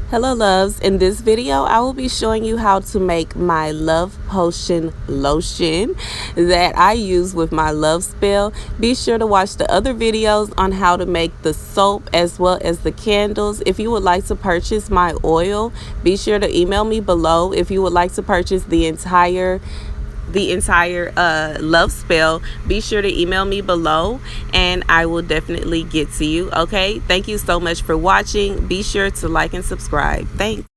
Hello loves, in this video I will be showing you how to make my love potion lotion that I use with my love spell. Be sure to watch the other videos on how to make the soap as well as the candles. If you would like to purchase my oil, be sure to email me below. If you would like to purchase the entire love spell, be sure to email me below and I will definitely get to you. Okay, thank you so much for watching. Be sure to like and subscribe. Thanks.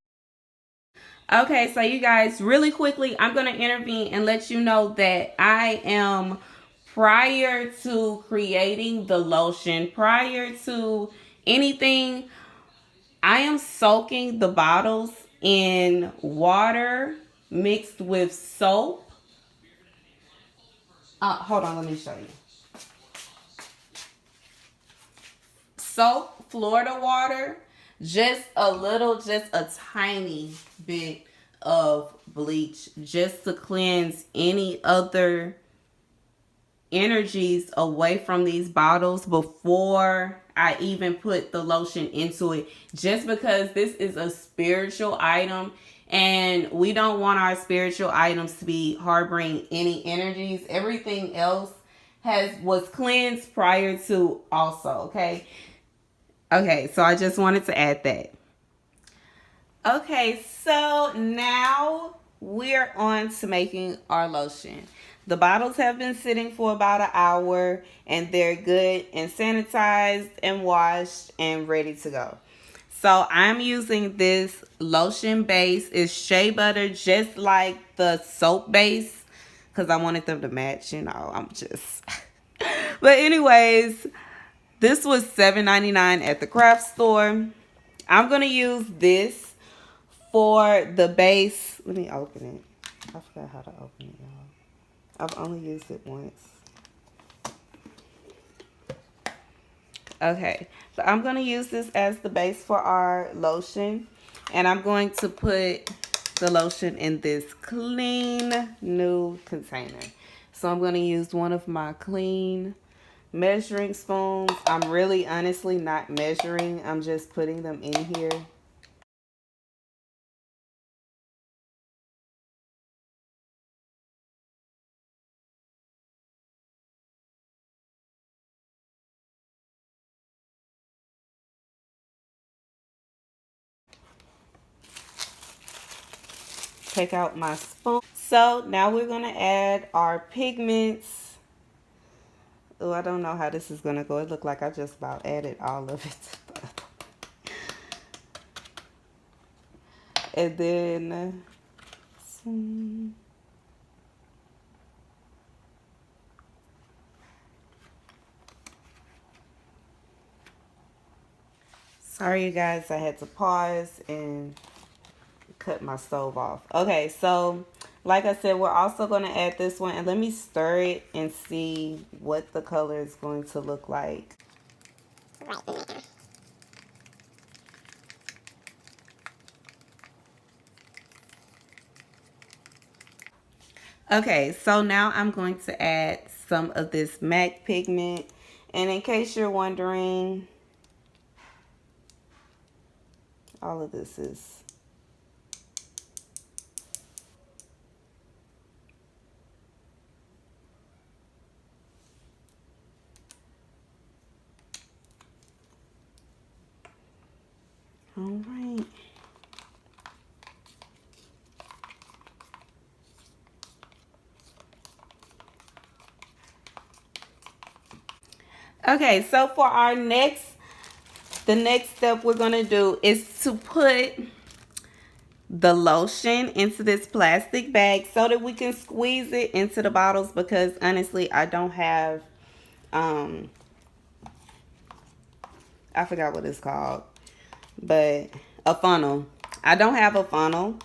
Okay, so you guys, really quickly, I'm going to intervene and let you know that I am, prior to creating the lotion, prior to anything, I am soaking the bottles in water mixed with soap. Hold on, let me show you. Soap, Florida water, just a little, just a tiny bit of bleach, just to cleanse any other energies away from these bottles before I even put the lotion into it, just because this is a spiritual item and we don't want our spiritual items to be harboring any energies. Everything else was cleansed prior to also. Okay, so I just wanted to add that. Okay, so now we're on to making our lotion. The bottles have been sitting for about an hour and they're good and sanitized and washed and ready to go. So I'm using this lotion base. It's shea butter, just like the soap base, because I wanted them to match, I'm just... But anyways, this was $7.99 at the craft store. I'm going to use this for the base. Let me open it. I forgot how to open it, y'all. I've only used it once. Okay, so I'm going to use this as the base for our lotion. And I'm going to put the lotion in this clean new container. So I'm going to use one of my clean measuring spoons. I'm really honestly not measuring. I'm just putting them in here. Take out my spoon. So now we're going to add our pigments. Oh, I don't know how this is going to go. It looked like I just about added all of it. And then sorry you guys, I had to pause and cut my stove off. Okay, so like I said, we're also going to add this one, and let me stir it and see what the color is going to look like. Okay, so now I'm going to add some of this MAC pigment. And in case you're wondering, all of this is... All right. Okay, so for our the next step we're going to do is to put the lotion into this plastic bag so that we can squeeze it into the bottles, because honestly, I don't have, I forgot what it's called, but a funnel. I don't have a funnel.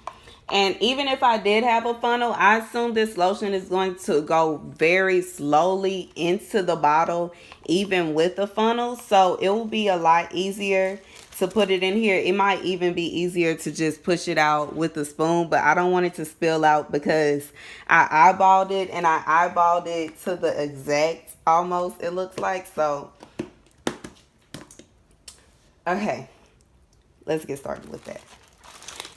And even if I did have a funnel, I assume this lotion is going to go very slowly into the bottle, even with the funnel. So it will be a lot easier to put it in here. It might even be easier to just push it out with a spoon, but I don't want it to spill out because I eyeballed it, and I eyeballed it to the exact almost, it looks like. So, okay. let's get started with that.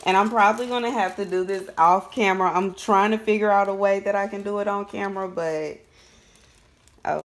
And I'm probably going to have to do this off camera. I'm trying to figure out a way that I can do it on camera, but oh.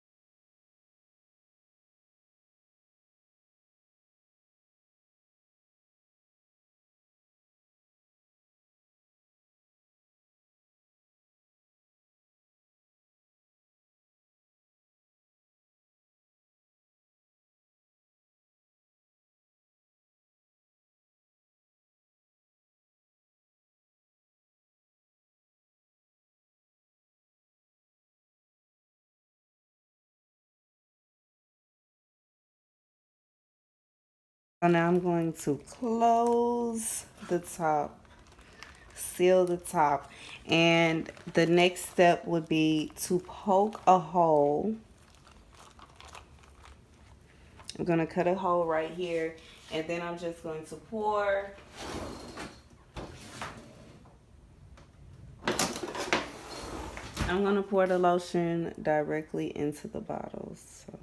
So now I'm going to close the top, seal the top, and the next step would be to poke a hole. I'm going to cut a hole right here, and then I'm just going to pour the lotion directly into the bottles. So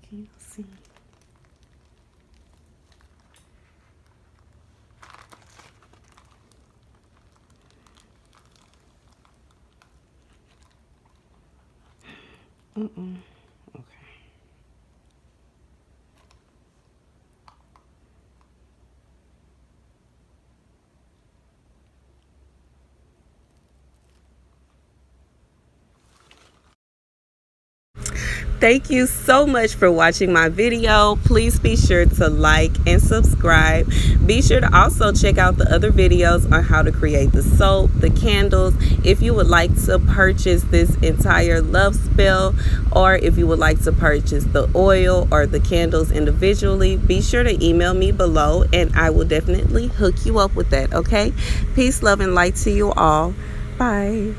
can you see? Okay. Thank you so much for watching my video. Please be sure to like and subscribe. Be sure to also check out the other videos on how to create the soap, the candles. If you would like to purchase this entire love spell, or if you would like to purchase the oil or the candles individually, be sure to email me below and I will definitely hook you up with that, okay? Peace, love, and light to you all. Bye.